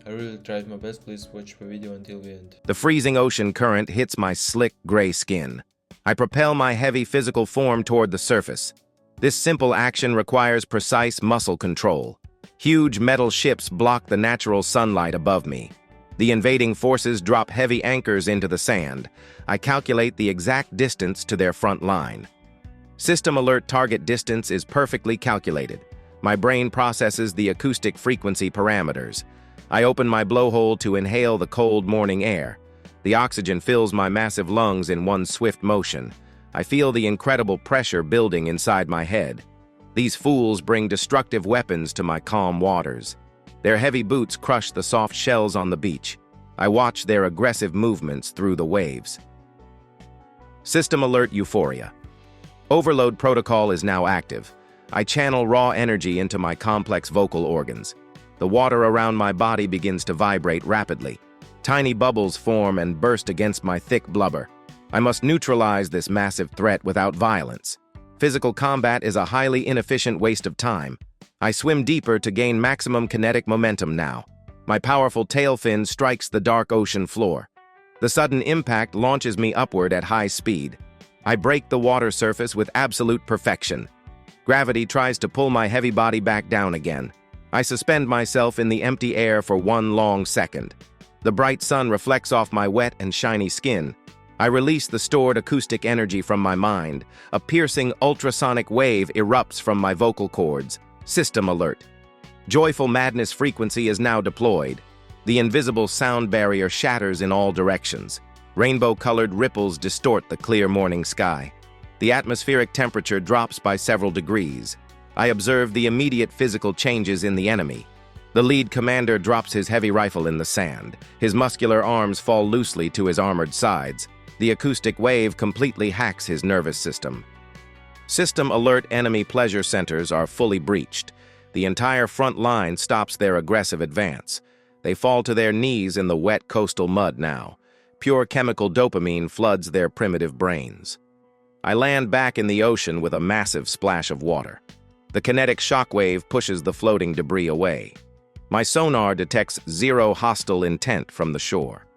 I really tried my best, please watch the video until the end. The freezing ocean current hits my slick, gray skin. I propel my heavy physical form toward the surface. This simple action requires precise muscle control. Huge metal ships block the natural sunlight above me. The invading forces drop heavy anchors into the sand. I calculate the exact distance to their front line. System alert target distance is perfectly calculated. My brain processes the acoustic frequency parameters. I open my blowhole to inhale the cold morning air. The oxygen fills my massive lungs in one swift motion. I feel the incredible pressure building inside my head. These fools bring destructive weapons to my calm waters. Their heavy boots crush the soft shells on the beach. I watch their aggressive movements through the waves. System alert euphoria. Overload protocol is now active. I channel raw energy into my complex vocal organs. The water around my body begins to vibrate rapidly. Tiny bubbles form and burst against my thick blubber. I must neutralize this massive threat without violence. Physical combat is a highly inefficient waste of time. I swim deeper to gain maximum kinetic momentum now. My powerful tail fin strikes the dark ocean floor. The sudden impact launches me upward at high speed. I break the water surface with absolute perfection. Gravity tries to pull my heavy body back down again. I suspend myself in the empty air for one long second. The bright sun reflects off my wet and shiny skin. I release the stored acoustic energy from my mind. A piercing ultrasonic wave erupts from my vocal cords. System alert. Joyful madness frequency is now deployed. The invisible sound barrier shatters in all directions. Rainbow-colored ripples distort the clear morning sky. The atmospheric temperature drops by several degrees. I observe the immediate physical changes in the enemy. The lead commander drops his heavy rifle in the sand. His muscular arms fall loosely to his armored sides. The acoustic wave completely hacks his nervous system. System alert enemy pleasure centers are fully breached. The entire front line stops their aggressive advance. They fall to their knees in the wet coastal mud now. Pure chemical dopamine floods their primitive brains. I land back in the ocean with a massive splash of water. The kinetic shockwave pushes the floating debris away. My sonar detects zero hostile intent from the shore.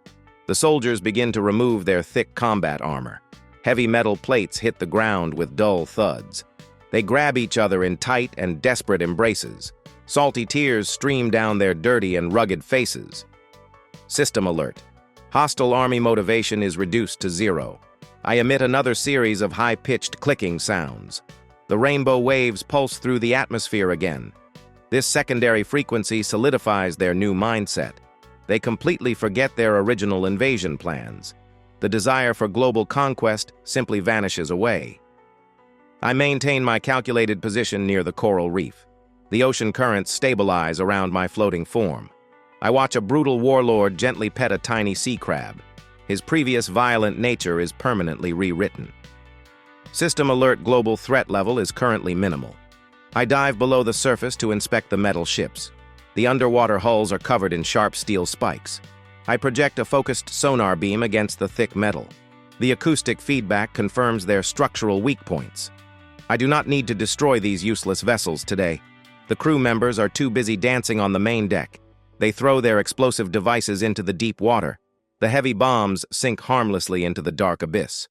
The soldiers begin to remove their thick combat armor. Heavy metal plates hit the ground with dull thuds. They grab each other in tight and desperate embraces. Salty tears stream down their dirty and rugged faces. System alert. Hostile army motivation is reduced to zero. I emit another series of high-pitched clicking sounds. The rainbow waves pulse through the atmosphere again. This secondary frequency solidifies their new mindset. They completely forget their original invasion plans. The desire for global conquest simply vanishes away. I maintain my calculated position near the coral reef. The ocean currents stabilize around my floating form. I watch a brutal warlord gently pet a tiny sea crab. His previous violent nature is permanently rewritten. System alert global threat level is currently minimal. I dive below the surface to inspect the metal ships. The underwater hulls are covered in sharp steel spikes. I project a focused sonar beam against the thick metal. The acoustic feedback confirms their structural weak points. I do not need to destroy these useless vessels today. The crew members are too busy dancing on the main deck. They throw their explosive devices into the deep water. The heavy bombs sink harmlessly into the dark abyss.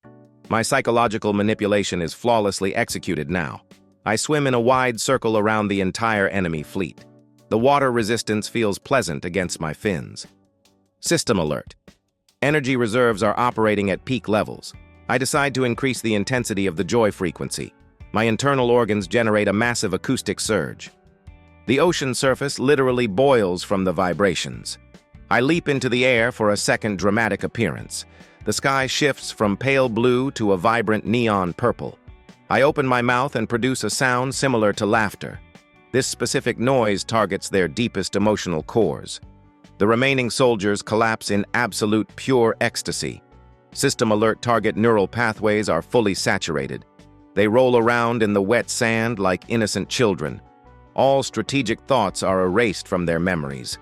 My psychological manipulation is flawlessly executed now. I swim in a wide circle around the entire enemy fleet. The water resistance feels pleasant against my fins. System alert. Energy reserves are operating at peak levels. I decide to increase the intensity of the joy frequency. My internal organs generate a massive acoustic surge. The ocean surface literally boils from the vibrations. I leap into the air for a second dramatic appearance. The sky shifts from pale blue to a vibrant neon purple. I open my mouth and produce a sound similar to laughter. This specific noise targets their deepest emotional cores. The remaining soldiers collapse in absolute pure ecstasy. System alert target neural pathways are fully saturated. They roll around in the wet sand like innocent children. All strategic thoughts are erased from their memories.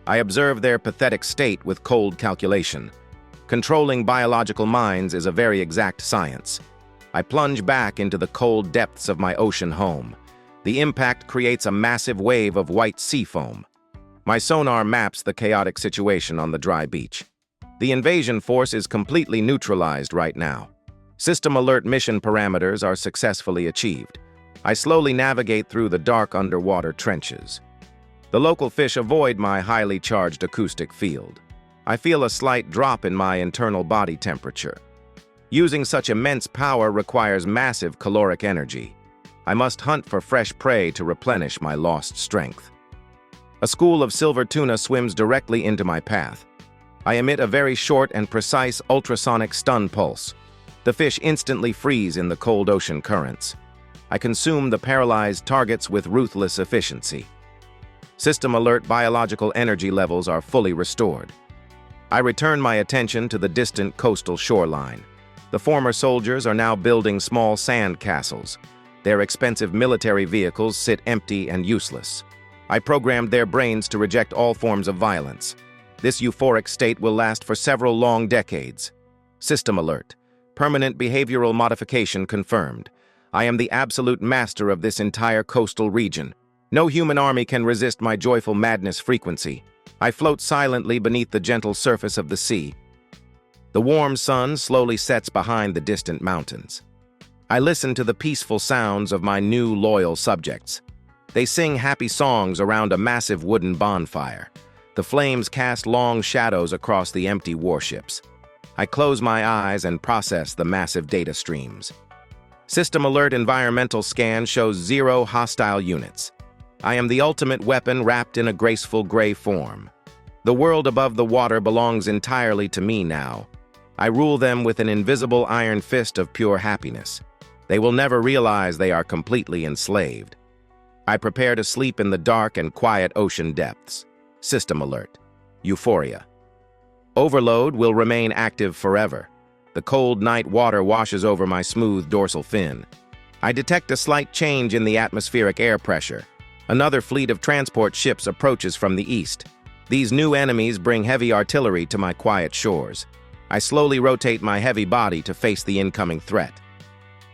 I observe their pathetic state with cold calculation. Controlling biological minds is a very exact science. I plunge back into the cold depths of my ocean home. The impact creates a massive wave of white sea foam. My sonar maps the chaotic situation on the dry beach. The invasion force is completely neutralized right now. System alert mission parameters are successfully achieved. I slowly navigate through the dark underwater trenches. The local fish avoid my highly charged acoustic field. I feel a slight drop in my internal body temperature. Using such immense power requires massive caloric energy. I must hunt for fresh prey to replenish my lost strength. A school of silver tuna swims directly into my path. I emit a very short and precise ultrasonic stun pulse. The fish instantly freeze in the cold ocean currents. I consume the paralyzed targets with ruthless efficiency. System alert biological energy levels are fully restored. I return my attention to the distant coastal shoreline. The former soldiers are now building small sand castles. Their expensive military vehicles sit empty and useless. I programmed their brains to reject all forms of violence. This euphoric state will last for several long decades. System alert. Permanent behavioral modification confirmed. I am the absolute master of this entire coastal region. No human army can resist my joyful madness frequency. I float silently beneath the gentle surface of the sea. The warm sun slowly sets behind the distant mountains. I listen to the peaceful sounds of my new loyal subjects. They sing happy songs around a massive wooden bonfire. The flames cast long shadows across the empty warships. I close my eyes and process the massive data streams. System alert environmental scan shows 0 hostile units. I am the ultimate weapon wrapped in a graceful gray form. The world above the water belongs entirely to me now. I rule them with an invisible iron fist of pure happiness. They will never realize they are completely enslaved. I prepare to sleep in the dark and quiet ocean depths. System alert. Euphoria. Overload will remain active forever. The cold night water washes over my smooth dorsal fin. I detect a slight change in the atmospheric air pressure. Another fleet of transport ships approaches from the east. These new enemies bring heavy artillery to my quiet shores. I slowly rotate my heavy body to face the incoming threat.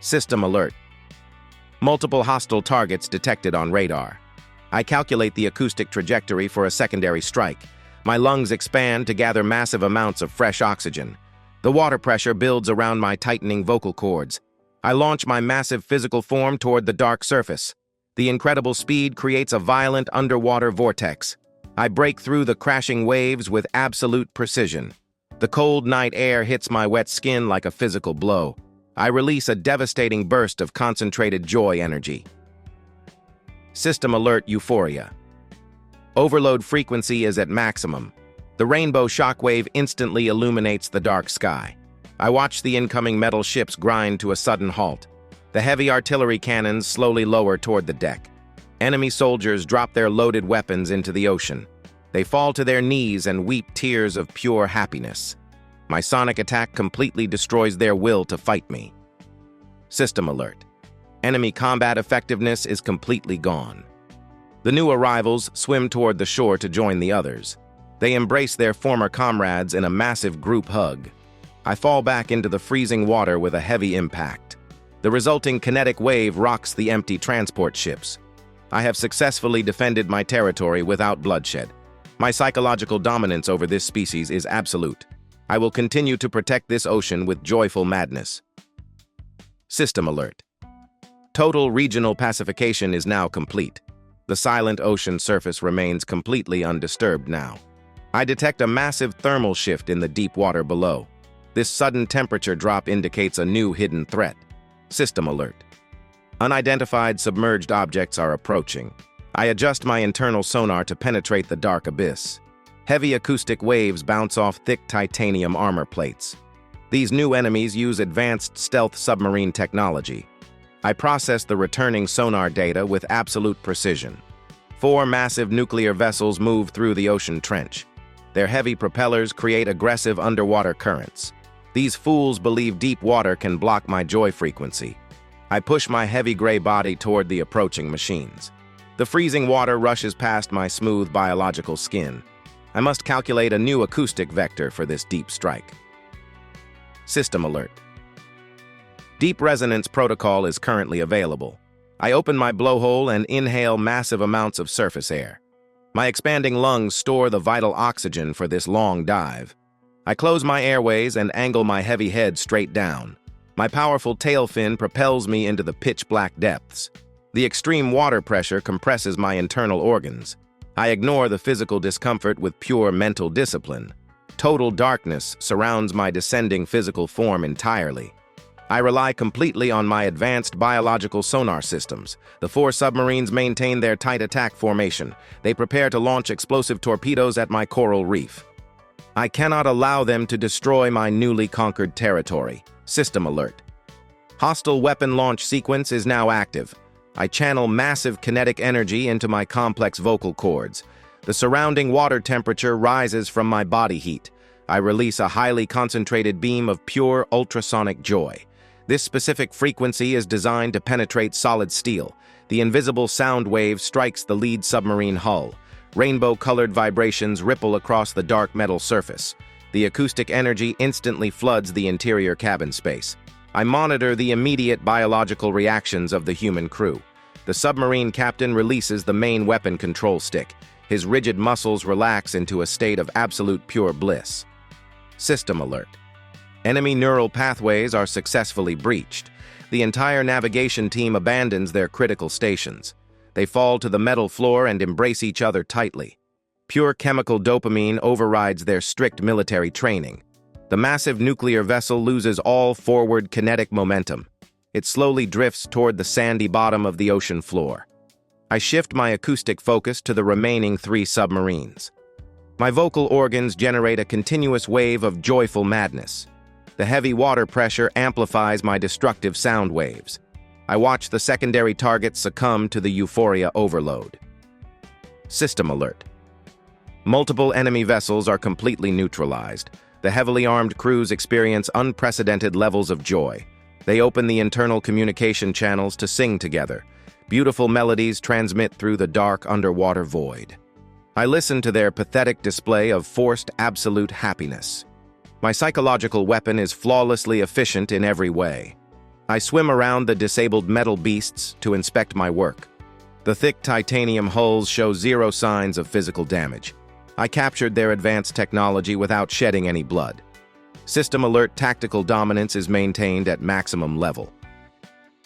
System alert. Multiple hostile targets detected on radar. I calculate the acoustic trajectory for a secondary strike. My lungs expand to gather massive amounts of fresh oxygen. The water pressure builds around my tightening vocal cords. I launch my massive physical form toward the dark surface. The incredible speed creates a violent underwater vortex. I break through the crashing waves with absolute precision. The cold night air hits my wet skin like a physical blow. I release a devastating burst of concentrated joy energy. System alert euphoria. Overload frequency is at maximum. The rainbow shockwave instantly illuminates the dark sky. I watch the incoming metal ships grind to a sudden halt. The heavy artillery cannons slowly lower toward the deck. Enemy soldiers drop their loaded weapons into the ocean. They fall to their knees and weep tears of pure happiness. My sonic attack completely destroys their will to fight me. System alert. Enemy combat effectiveness is completely gone. The new arrivals swim toward the shore to join the others. They embrace their former comrades in a massive group hug. I fall back into the freezing water with a heavy impact. The resulting kinetic wave rocks the empty transport ships. I have successfully defended my territory without bloodshed. My psychological dominance over this species is absolute. I will continue to protect this ocean with joyful madness. System alert. Total regional pacification is now complete. The silent ocean surface remains completely undisturbed now. I detect a massive thermal shift in the deep water below. This sudden temperature drop indicates a new hidden threat. System alert. Unidentified submerged objects are approaching. I adjust my internal sonar to penetrate the dark abyss. Heavy acoustic waves bounce off thick titanium armor plates. These new enemies use advanced stealth submarine technology. I process the returning sonar data with absolute precision. 4 massive nuclear vessels move through the ocean trench. Their heavy propellers create aggressive underwater currents. These fools believe deep water can block my joy frequency. I push my heavy gray body toward the approaching machines. The freezing water rushes past my smooth biological skin. I must calculate a new acoustic vector for this deep strike. System alert. Deep resonance protocol is currently available. I open my blowhole and inhale massive amounts of surface air. My expanding lungs store the vital oxygen for this long dive. I close my airways and angle my heavy head straight down. My powerful tail fin propels me into the pitch-black depths. The extreme water pressure compresses my internal organs. I ignore the physical discomfort with pure mental discipline. Total darkness surrounds my descending physical form entirely. I rely completely on my advanced biological sonar systems. The 4 submarines maintain their tight attack formation. They prepare to launch explosive torpedoes at my coral reef. I cannot allow them to destroy my newly conquered territory. System alert. Hostile weapon launch sequence is now active. I channel massive kinetic energy into my complex vocal cords. The surrounding water temperature rises from my body heat. I release a highly concentrated beam of pure ultrasonic joy. This specific frequency is designed to penetrate solid steel. The invisible sound wave strikes the lead submarine hull. Rainbow-colored vibrations ripple across the dark metal surface. The acoustic energy instantly floods the interior cabin space. I monitor the immediate biological reactions of the human crew. The submarine captain releases the main weapon control stick. His rigid muscles relax into a state of absolute pure bliss. System alert. Enemy neural pathways are successfully breached. The entire navigation team abandons their critical stations. They fall to the metal floor and embrace each other tightly. Pure chemical dopamine overrides their strict military training. The massive nuclear vessel loses all forward kinetic momentum. It slowly drifts toward the sandy bottom of the ocean floor. I shift my acoustic focus to the remaining 3 submarines. My vocal organs generate a continuous wave of joyful madness. The heavy water pressure amplifies my destructive sound waves. I watch the secondary targets succumb to the euphoria overload. System alert. Multiple enemy vessels are completely neutralized. The heavily armed crews experience unprecedented levels of joy. They open the internal communication channels to sing together. Beautiful melodies transmit through the dark underwater void. I listen to their pathetic display of forced absolute happiness. My psychological weapon is flawlessly efficient in every way. I swim around the disabled metal beasts to inspect my work. The thick titanium hulls show zero signs of physical damage. I captured their advanced technology without shedding any blood. System alert tactical dominance is maintained at maximum level.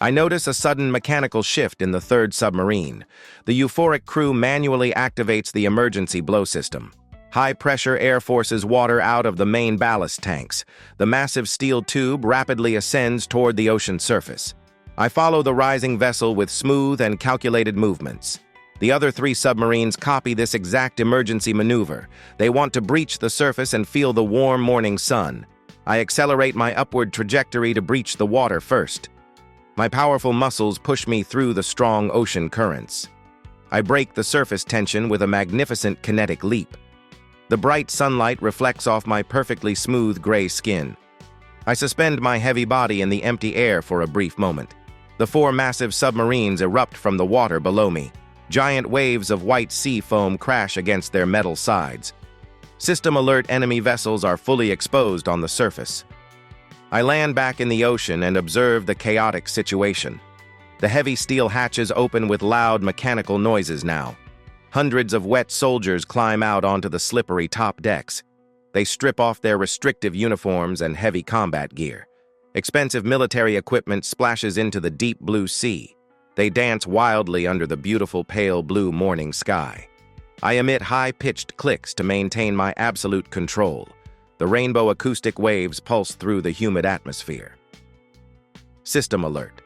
I notice a sudden mechanical shift in the 3rd submarine. The euphoric crew manually activates the emergency blow system. High-pressure air forces water out of the main ballast tanks. The massive steel tube rapidly ascends toward the ocean surface. I follow the rising vessel with smooth and calculated movements. The other 3 submarines copy this exact emergency maneuver. They want to breach the surface and feel the warm morning sun. I accelerate my upward trajectory to breach the water first. My powerful muscles push me through the strong ocean currents. I break the surface tension with a magnificent kinetic leap. The bright sunlight reflects off my perfectly smooth gray skin. I suspend my heavy body in the empty air for a brief moment. The 4 massive submarines erupt from the water below me. Giant waves of white sea foam crash against their metal sides. System alert enemy vessels are fully exposed on the surface. I land back in the ocean and observe the chaotic situation. The heavy steel hatches open with loud mechanical noises now. Hundreds of wet soldiers climb out onto the slippery top decks. They strip off their restrictive uniforms and heavy combat gear. Expensive military equipment splashes into the deep blue sea. They dance wildly under the beautiful pale blue morning sky. I emit high-pitched clicks to maintain my absolute control. The rainbow acoustic waves pulse through the humid atmosphere. System alert.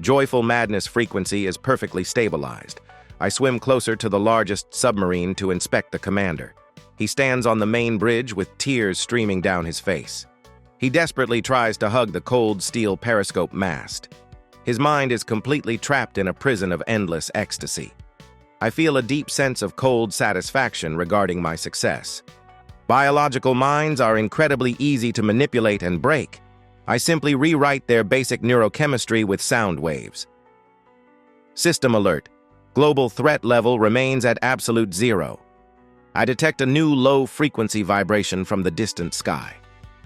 Joyful madness frequency is perfectly stabilized. I swim closer to the largest submarine to inspect the commander. He stands on the main bridge with tears streaming down his face. He desperately tries to hug the cold steel periscope mast. His mind is completely trapped in a prison of endless ecstasy. I feel a deep sense of cold satisfaction regarding my success. Biological minds are incredibly easy to manipulate and break. I simply rewrite their basic neurochemistry with sound waves. System alert. Global threat level remains at absolute 0. I detect a new low-frequency vibration from the distant sky.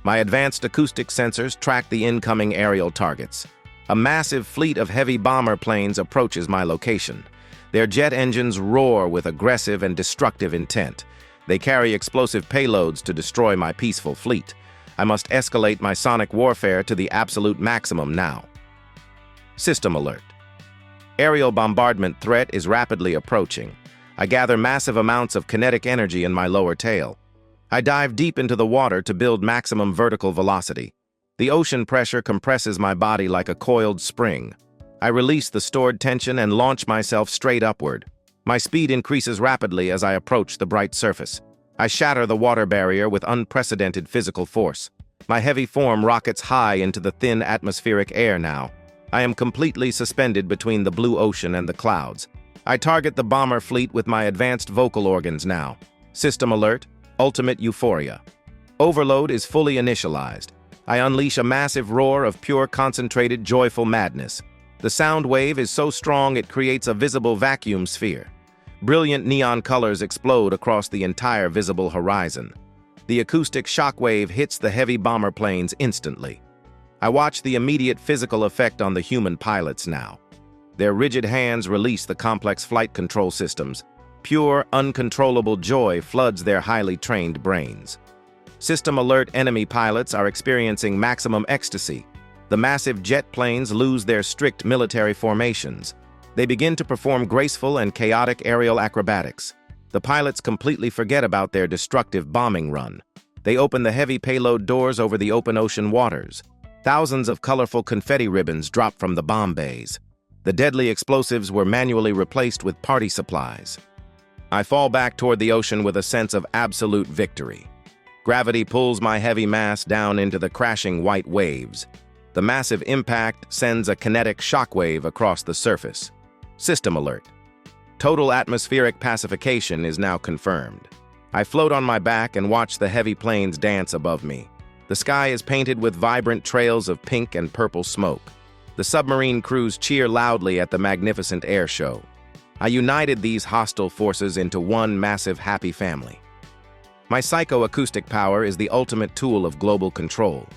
My advanced acoustic sensors track the incoming aerial targets. A massive fleet of heavy bomber planes approaches my location. Their jet engines roar with aggressive and destructive intent. They carry explosive payloads to destroy my peaceful fleet. I must escalate my sonic warfare to the absolute maximum now. System alert. Aerial bombardment threat is rapidly approaching. I gather massive amounts of kinetic energy in my lower tail. I dive deep into the water to build maximum vertical velocity. The ocean pressure compresses my body like a coiled spring. I release the stored tension and launch myself straight upward. My speed increases rapidly as I approach the bright surface. I shatter the water barrier with unprecedented physical force. My heavy form rockets high into the thin atmospheric air now. I am completely suspended between the blue ocean and the clouds. I target the bomber fleet with my advanced vocal organs now. System alert, ultimate euphoria. Overload is fully initialized. I unleash a massive roar of pure concentrated joyful madness. The sound wave is so strong it creates a visible vacuum sphere. Brilliant neon colors explode across the entire visible horizon. The acoustic shockwave hits the heavy bomber planes instantly. I watch the immediate physical effect on the human pilots now. Their rigid hands release the complex flight control systems. Pure, uncontrollable joy floods their highly trained brains. System alert enemy pilots are experiencing maximum ecstasy. The massive jet planes lose their strict military formations. They begin to perform graceful and chaotic aerial acrobatics. The pilots completely forget about their destructive bombing run. They open the heavy payload doors over the open ocean waters. Thousands of colorful confetti ribbons drop from the bomb bays. The deadly explosives were manually replaced with party supplies. I fall back toward the ocean with a sense of absolute victory. Gravity pulls my heavy mass down into the crashing white waves. The massive impact sends a kinetic shockwave across the surface. System alert. Total atmospheric pacification is now confirmed. I float on my back and watch the heavy planes dance above me. The sky is painted with vibrant trails of pink and purple smoke. The submarine crews cheer loudly at the magnificent air show. I united these hostile forces into one massive happy family. My psycho-acoustic power is the ultimate tool of global control.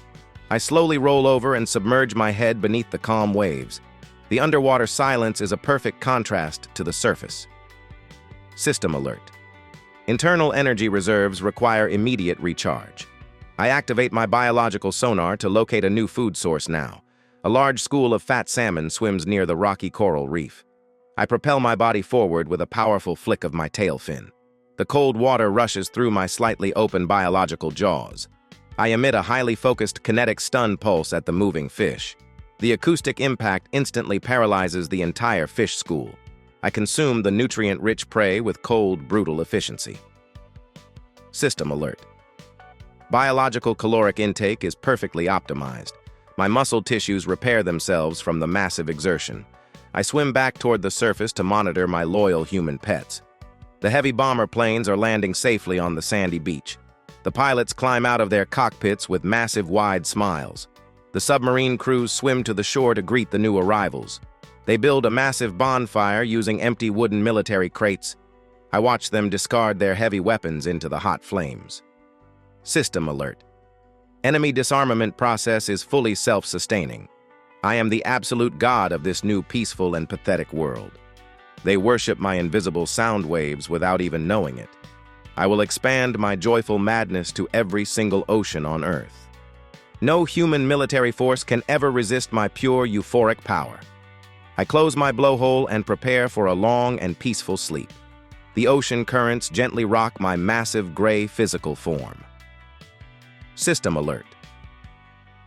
I slowly roll over and submerge my head beneath the calm waves. The underwater silence is a perfect contrast to the surface. System alert. Internal energy reserves require immediate recharge. I activate my biological sonar to locate a new food source now. A large school of fat salmon swims near the rocky coral reef. I propel my body forward with a powerful flick of my tail fin. The cold water rushes through my slightly open biological jaws. I emit a highly focused kinetic stun pulse at the moving fish. The acoustic impact instantly paralyzes the entire fish school. I consume the nutrient-rich prey with cold, brutal efficiency. System alert. Biological caloric intake is perfectly optimized. My muscle tissues repair themselves from the massive exertion. I swim back toward the surface to monitor my loyal human pets. The heavy bomber planes are landing safely on the sandy beach. The pilots climb out of their cockpits with massive, wide smiles. The submarine crews swim to the shore to greet the new arrivals. They build a massive bonfire using empty wooden military crates. I watch them discard their heavy weapons into the hot flames. System alert. Enemy disarmament process is fully self-sustaining. I am the absolute god of this new peaceful and pathetic world. They worship my invisible sound waves without even knowing it. I will expand my joyful madness to every single ocean on Earth. No human military force can ever resist my pure euphoric power. I close my blowhole and prepare for a long and peaceful sleep. The ocean currents gently rock my massive gray physical form. System alert.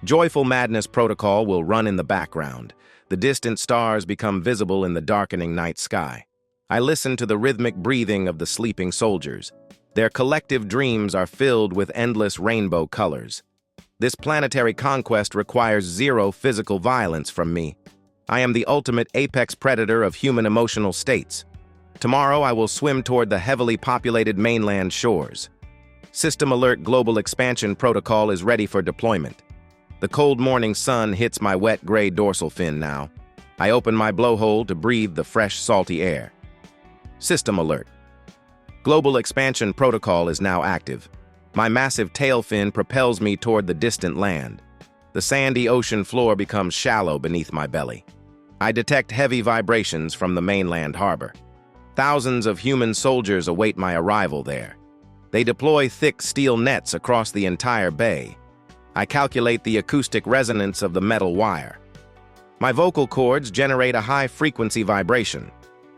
Joyful Madness protocol will run in the background. The distant stars become visible in the darkening night sky. I listen to the rhythmic breathing of the sleeping soldiers. Their collective dreams are filled with endless rainbow colors. This planetary conquest requires zero physical violence from me. I am the ultimate apex predator of human emotional states. Tomorrow I will swim toward the heavily populated mainland shores. System Alert Global Expansion Protocol is ready for deployment. The cold morning sun hits my wet gray dorsal fin now. I open my blowhole to breathe the fresh, salty air. System Alert. Global Expansion Protocol is now active. My massive tail fin propels me toward the distant land. The sandy ocean floor becomes shallow beneath my belly. I detect heavy vibrations from the mainland harbor. Thousands of human soldiers await my arrival there. They deploy thick steel nets across the entire bay. I calculate the acoustic resonance of the metal wire. My vocal cords generate a high-frequency vibration.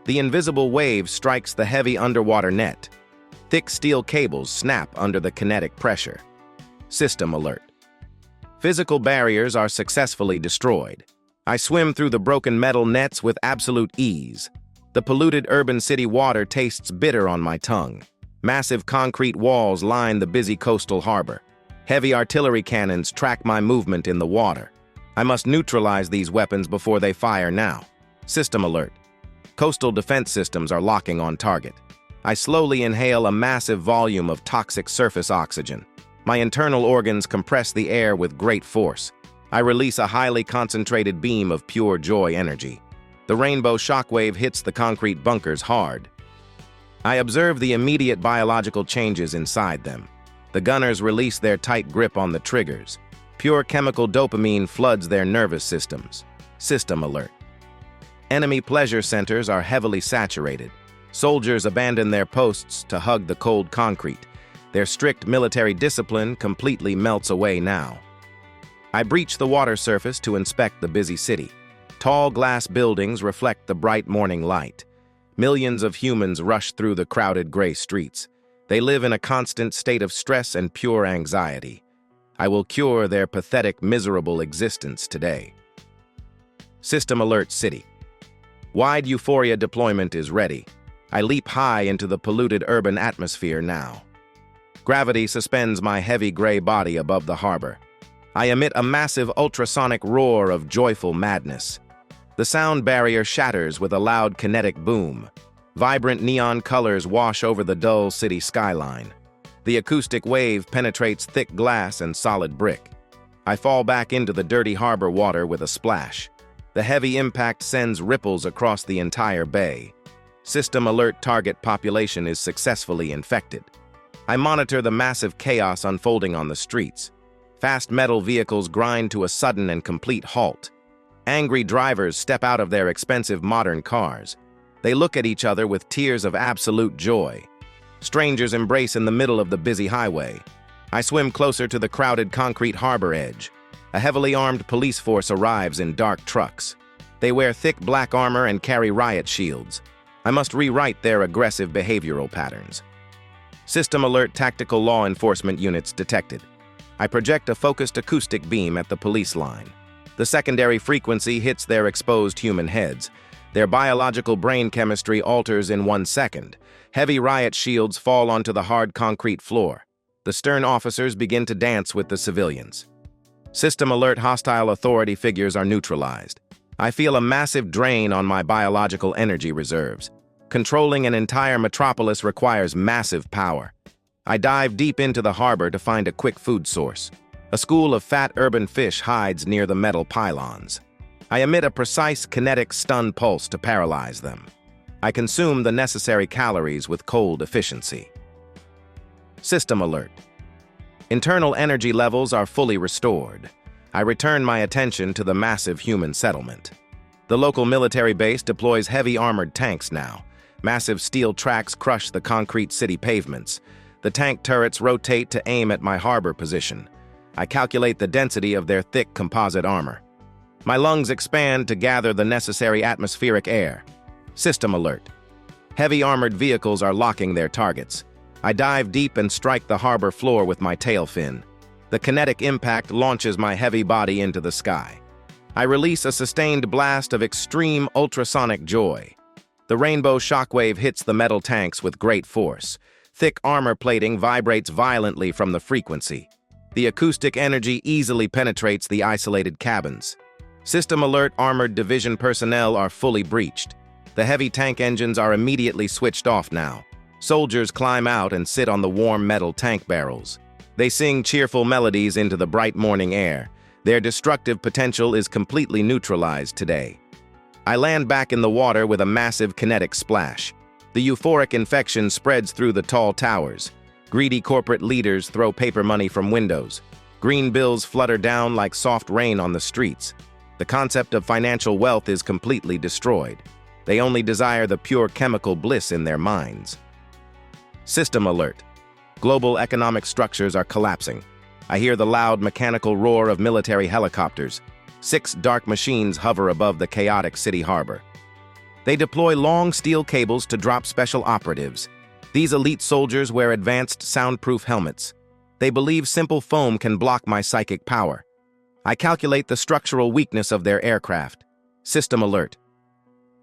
The invisible wave strikes the heavy underwater net. Thick steel cables snap under the kinetic pressure. System alert. Physical barriers are successfully destroyed. I swim through the broken metal nets with absolute ease. The polluted urban city water tastes bitter on my tongue. Massive concrete walls line the busy coastal harbor. Heavy artillery cannons track my movement in the water. I must neutralize these weapons before they fire now. System alert. Coastal defense systems are locking on target. I slowly inhale a massive volume of toxic surface oxygen. My internal organs compress the air with great force. I release a highly concentrated beam of pure joy energy. The rainbow shockwave hits the concrete bunkers hard. I observe the immediate biological changes inside them. The gunners release their tight grip on the triggers. Pure chemical dopamine floods their nervous systems. System alert. Enemy pleasure centers are heavily saturated. Soldiers abandon their posts to hug the cold concrete. Their strict military discipline completely melts away now. I breach the water surface to inspect the busy city. Tall glass buildings reflect the bright morning light. Millions of humans rush through the crowded gray streets. They live in a constant state of stress and pure anxiety. I will cure their pathetic, miserable existence today. System alert city. Wide euphoria deployment is ready. I leap high into the polluted urban atmosphere now. Gravity suspends my heavy gray body above the harbor. I emit a massive ultrasonic roar of joyful madness. The sound barrier shatters with a loud kinetic boom. Vibrant neon colors wash over the dull city skyline. The acoustic wave penetrates thick glass and solid brick. I fall back into the dirty harbor water with a splash. The heavy impact sends ripples across the entire bay. System alert target population is successfully infected. I monitor the massive chaos unfolding on the streets. Fast metal vehicles grind to a sudden and complete halt. Angry drivers step out of their expensive modern cars. They look at each other with tears of absolute joy. Strangers embrace in the middle of the busy highway. I swim closer to the crowded concrete harbor edge. A heavily armed police force arrives in dark trucks. They wear thick black armor and carry riot shields. I must rewrite their aggressive behavioral patterns. System alert tactical law enforcement units detected. I project a focused acoustic beam at the police line. The secondary frequency hits their exposed human heads. Their biological brain chemistry alters in 1 second. Heavy riot shields fall onto the hard concrete floor. The stern officers begin to dance with the civilians. System alert hostile authority figures are neutralized. I feel a massive drain on my biological energy reserves. Controlling an entire metropolis requires massive power. I dive deep into the harbor to find a quick food source. A school of fat urban fish hides near the metal pylons. I emit a precise kinetic stun pulse to paralyze them. I consume the necessary calories with cold efficiency. System alert. Internal energy levels are fully restored. I return my attention to the massive human settlement. The local military base deploys heavy armored tanks now. Massive steel tracks crush the concrete city pavements. The tank turrets rotate to aim at my harbor position. I calculate the density of their thick composite armor. My lungs expand to gather the necessary atmospheric air. System alert. Heavy armored vehicles are locking their targets. I dive deep and strike the harbor floor with my tail fin. The kinetic impact launches my heavy body into the sky. I release a sustained blast of extreme ultrasonic joy. The rainbow shockwave hits the metal tanks with great force. Thick armor plating vibrates violently from the frequency. The acoustic energy easily penetrates the isolated cabins. System alert armored division personnel are fully breached. The heavy tank engines are immediately switched off now. Soldiers climb out and sit on the warm metal tank barrels. They sing cheerful melodies into the bright morning air. Their destructive potential is completely neutralized today. I land back in the water with a massive kinetic splash. The euphoric infection spreads through the tall towers. Greedy corporate leaders throw paper money from windows. Green bills flutter down like soft rain on the streets. The concept of financial wealth is completely destroyed. They only desire the pure chemical bliss in their minds. System alert. Global economic structures are collapsing. I hear the loud mechanical roar of military helicopters. 6 dark machines hover above the chaotic city harbor. They deploy long steel cables to drop special operatives. These elite soldiers wear advanced soundproof helmets. They believe simple foam can block my psychic power. I calculate the structural weakness of their aircraft. System alert.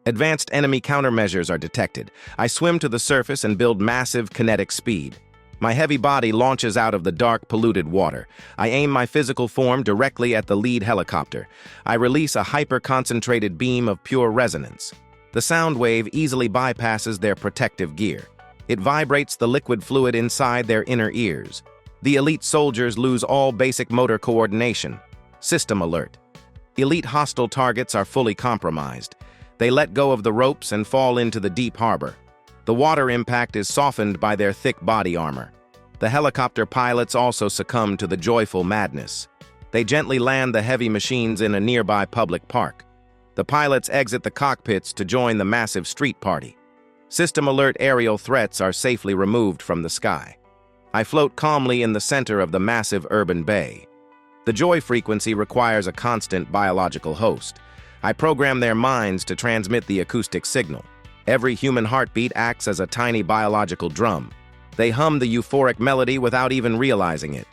Advanced enemy countermeasures are detected. I swim to the surface and build massive kinetic speed. My heavy body launches out of the dark, polluted water. I aim my physical form directly at the lead helicopter. I release a hyper-concentrated beam of pure resonance. The sound wave easily bypasses their protective gear. It vibrates the liquid fluid inside their inner ears. The elite soldiers lose all basic motor coordination. System alert. Elite hostile targets are fully compromised. They let go of the ropes and fall into the deep harbor. The water impact is softened by their thick body armor. The helicopter pilots also succumb to the joyful madness. They gently land the heavy machines in a nearby public park. The pilots exit the cockpits to join the massive street party. System alert aerial threats are safely removed from the sky. I float calmly in the center of the massive urban bay. The joy frequency requires a constant biological host. I program their minds to transmit the acoustic signal. Every human heartbeat acts as a tiny biological drum. They hum the euphoric melody without even realizing it.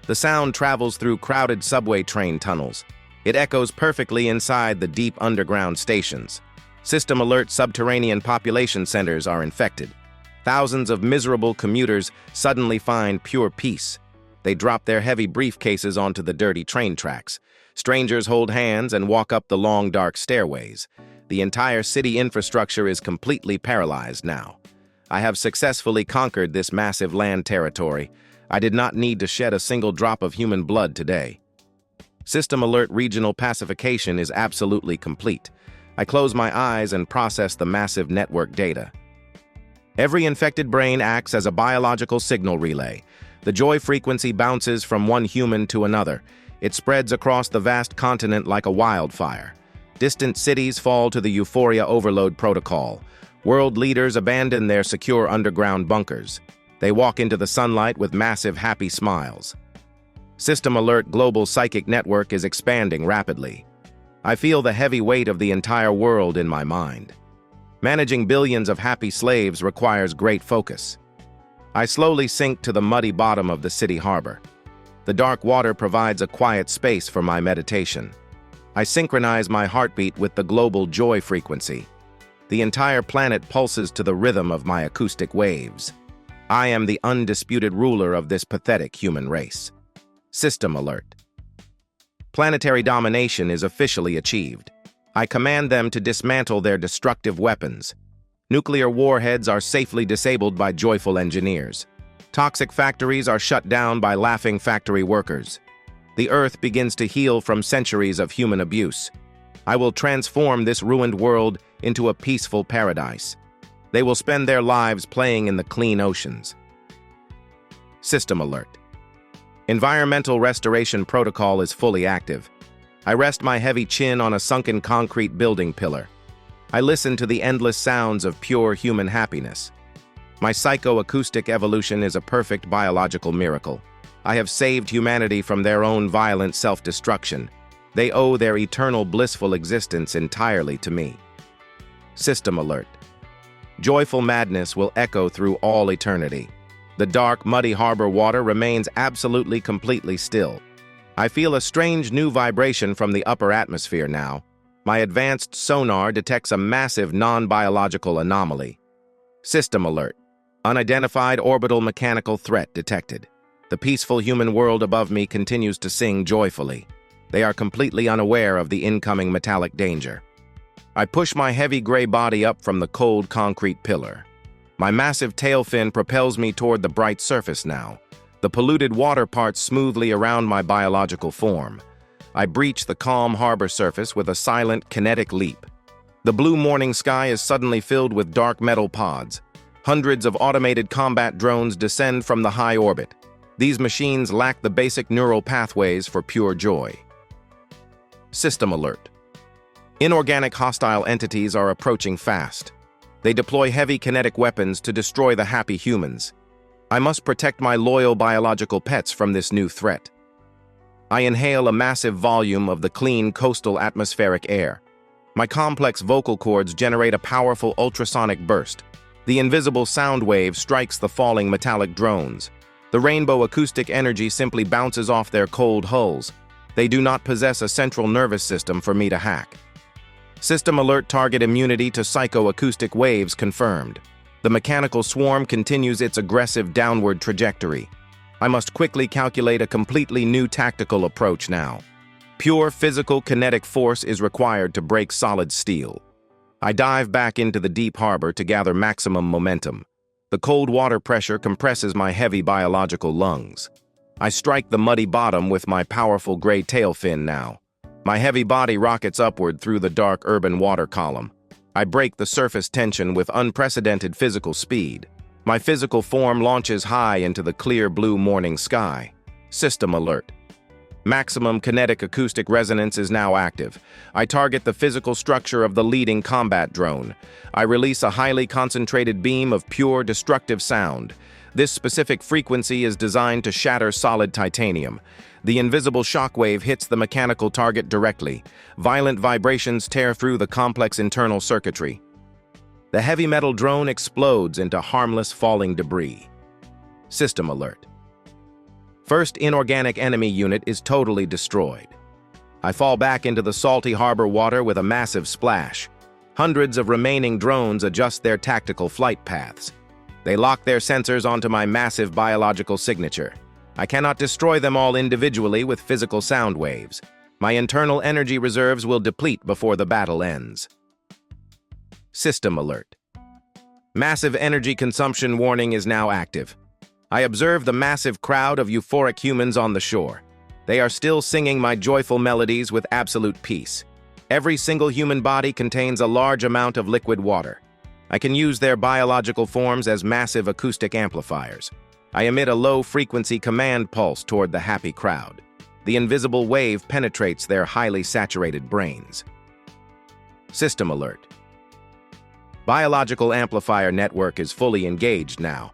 The sound travels through crowded subway train tunnels. It echoes perfectly inside the deep underground stations. System alert subterranean population centers are infected. Thousands of miserable commuters suddenly find pure peace. They drop their heavy briefcases onto the dirty train tracks. Strangers hold hands and walk up the long, dark stairways. The entire city infrastructure is completely paralyzed now. I have successfully conquered this massive land territory. I did not need to shed a single drop of human blood today. System alert regional pacification is absolutely complete. I close my eyes and process the massive network data. Every infected brain acts as a biological signal relay. The joy frequency bounces from one human to another. It spreads across the vast continent like a wildfire. Distant cities fall to the euphoria overload protocol. World leaders abandon their secure underground bunkers. They walk into the sunlight with massive happy smiles. System alert global psychic network is expanding rapidly. I feel the heavy weight of the entire world in my mind. Managing billions of happy slaves requires great focus. I slowly sink to the muddy bottom of the city harbor. The dark water provides a quiet space for my meditation. I synchronize my heartbeat with the global joy frequency. The entire planet pulses to the rhythm of my acoustic waves. I am the undisputed ruler of this pathetic human race. System alert. Planetary domination is officially achieved. I command them to dismantle their destructive weapons. Nuclear warheads are safely disabled by joyful engineers. Toxic factories are shut down by laughing factory workers. The Earth begins to heal from centuries of human abuse. I will transform this ruined world into a peaceful paradise. They will spend their lives playing in the clean oceans. System alert. Environmental restoration protocol is fully active. I rest my heavy chin on a sunken concrete building pillar. I listen to the endless sounds of pure human happiness. My psycho-acoustic evolution is a perfect biological miracle. I have saved humanity from their own violent self-destruction. They owe their eternal blissful existence entirely to me. System alert. Joyful madness will echo through all eternity. The dark, muddy harbor water remains absolutely completely still. I feel a strange new vibration from the upper atmosphere now. My advanced sonar detects a massive non-biological anomaly. System alert. Unidentified orbital mechanical threat detected. The peaceful human world above me continues to sing joyfully. They are completely unaware of the incoming metallic danger. I push my heavy gray body up from the cold concrete pillar. My massive tail fin propels me toward the bright surface now. The polluted water parts smoothly around my biological form. I breach the calm harbor surface with a silent, kinetic leap. The blue morning sky is suddenly filled with dark metal pods. Hundreds of automated combat drones descend from the high orbit. These machines lack the basic neural pathways for pure joy. System alert. Inorganic hostile entities are approaching fast. They deploy heavy kinetic weapons to destroy the happy humans. I must protect my loyal biological pets from this new threat. I inhale a massive volume of the clean coastal atmospheric air. My complex vocal cords generate a powerful ultrasonic burst. The invisible sound wave strikes the falling metallic drones. The rainbow acoustic energy simply bounces off their cold hulls. They do not possess a central nervous system for me to hack. System alert: target immunity to psycho-acoustic waves confirmed. The mechanical swarm continues its aggressive downward trajectory. I must quickly calculate a completely new tactical approach now. Pure physical kinetic force is required to break solid steel. I dive back into the deep harbor to gather maximum momentum. The cold water pressure compresses my heavy biological lungs. I strike the muddy bottom with my powerful gray tail fin now. My heavy body rockets upward through the dark urban water column. I break the surface tension with unprecedented physical speed. My physical form launches high into the clear blue morning sky. System alert. Maximum kinetic acoustic resonance is now active. I target the physical structure of the leading combat drone. I release a highly concentrated beam of pure destructive sound. This specific frequency is designed to shatter solid titanium. The invisible shockwave hits the mechanical target directly. Violent vibrations tear through the complex internal circuitry. The heavy metal drone explodes into harmless falling debris. System alert. First inorganic enemy unit is totally destroyed. I fall back into the salty harbor water with a massive splash. Hundreds of remaining drones adjust their tactical flight paths. They lock their sensors onto my massive biological signature. I cannot destroy them all individually with physical sound waves. My internal energy reserves will deplete before the battle ends. System alert. Massive energy consumption warning is now active. I observe the massive crowd of euphoric humans on the shore. They are still singing my joyful melodies with absolute peace. Every single human body contains a large amount of liquid water. I can use their biological forms as massive acoustic amplifiers. I emit a low-frequency command pulse toward the happy crowd. The invisible wave penetrates their highly saturated brains. System alert. Biological amplifier network is fully engaged now.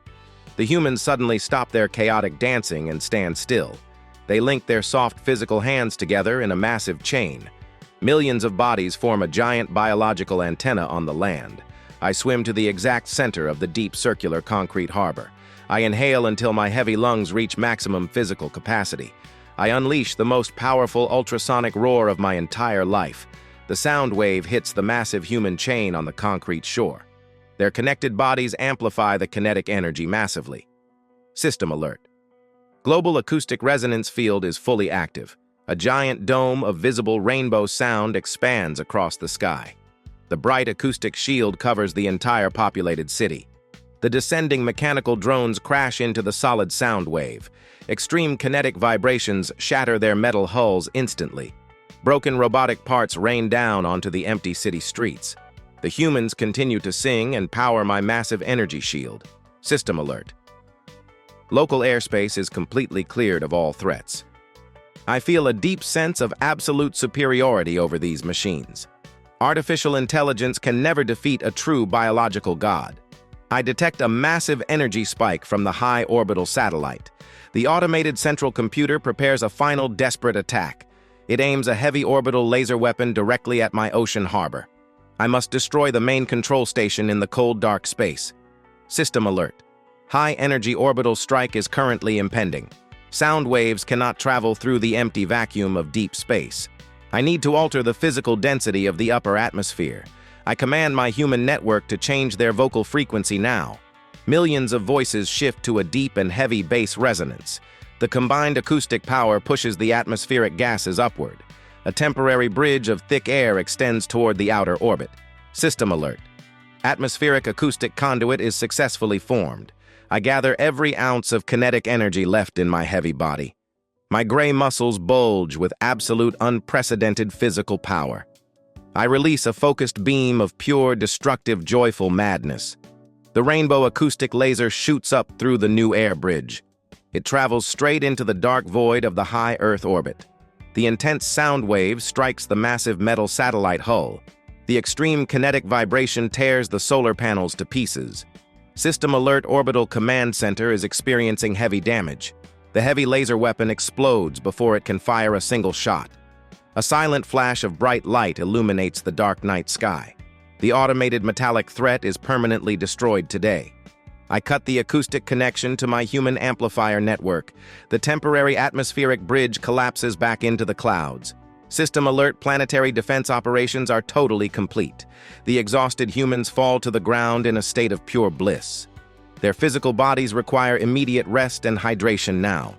The humans suddenly stop their chaotic dancing and stand still. They link their soft physical hands together in a massive chain. Millions of bodies form a giant biological antenna on the land. I swim to the exact center of the deep circular concrete harbor. I inhale until my heavy lungs reach maximum physical capacity. I unleash the most powerful ultrasonic roar of my entire life. The sound wave hits the massive human chain on the concrete shore. Their connected bodies amplify the kinetic energy massively. System alert. Global acoustic resonance field is fully active. A giant dome of visible rainbow sound expands across the sky. The bright acoustic shield covers the entire populated city. The descending mechanical drones crash into the solid sound wave. Extreme kinetic vibrations shatter their metal hulls instantly. Broken robotic parts rain down onto the empty city streets. The humans continue to sing and power my massive energy shield. System alert. Local airspace is completely cleared of all threats. I feel a deep sense of absolute superiority over these machines. Artificial intelligence can never defeat a true biological god. I detect a massive energy spike from the high orbital satellite. The automated central computer prepares a final desperate attack. It aims a heavy orbital laser weapon directly at my ocean harbor. I must destroy the main control station in the cold, dark space. System alert. High-energy orbital strike is currently impending. Sound waves cannot travel through the empty vacuum of deep space. I need to alter the physical density of the upper atmosphere. I command my human network to change their vocal frequency now. Millions of voices shift to a deep and heavy bass resonance. The combined acoustic power pushes the atmospheric gases upward. A temporary bridge of thick air extends toward the outer orbit. System alert. Atmospheric acoustic conduit is successfully formed. I gather every ounce of kinetic energy left in my heavy body. My gray muscles bulge with absolute unprecedented physical power. I release a focused beam of pure, destructive, joyful madness. The rainbow acoustic laser shoots up through the new air bridge. It travels straight into the dark void of the high Earth orbit. The intense sound wave strikes the massive metal satellite hull. The extreme kinetic vibration tears the solar panels to pieces. System Alert Orbital Command Center is experiencing heavy damage. The heavy laser weapon explodes before it can fire a single shot. A silent flash of bright light illuminates the dark night sky. The automated metallic threat is permanently destroyed today. I cut the acoustic connection to my human amplifier network. The temporary atmospheric bridge collapses back into the clouds. System Alert planetary defense operations are totally complete. The exhausted humans fall to the ground in a state of pure bliss. Their physical bodies require immediate rest and hydration now.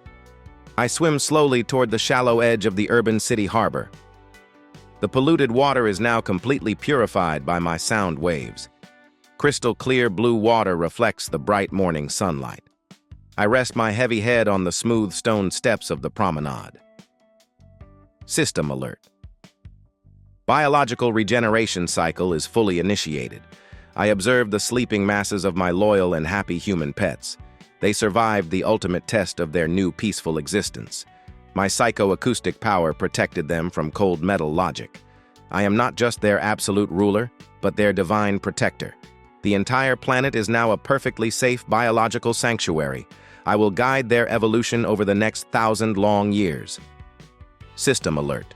I swim slowly toward the shallow edge of the urban city harbor. The polluted water is now completely purified by my sound waves. Crystal clear blue water reflects the bright morning sunlight. I rest my heavy head on the smooth stone steps of the promenade. System Alert. Biological regeneration cycle is fully initiated. I observe the sleeping masses of my loyal and happy human pets. They survived the ultimate test of their new peaceful existence. My psycho-acoustic power protected them from cold metal logic. I am not just their absolute ruler, but their divine protector. The entire planet is now a perfectly safe biological sanctuary. I will guide their evolution over the next 1,000 long years. System Alert.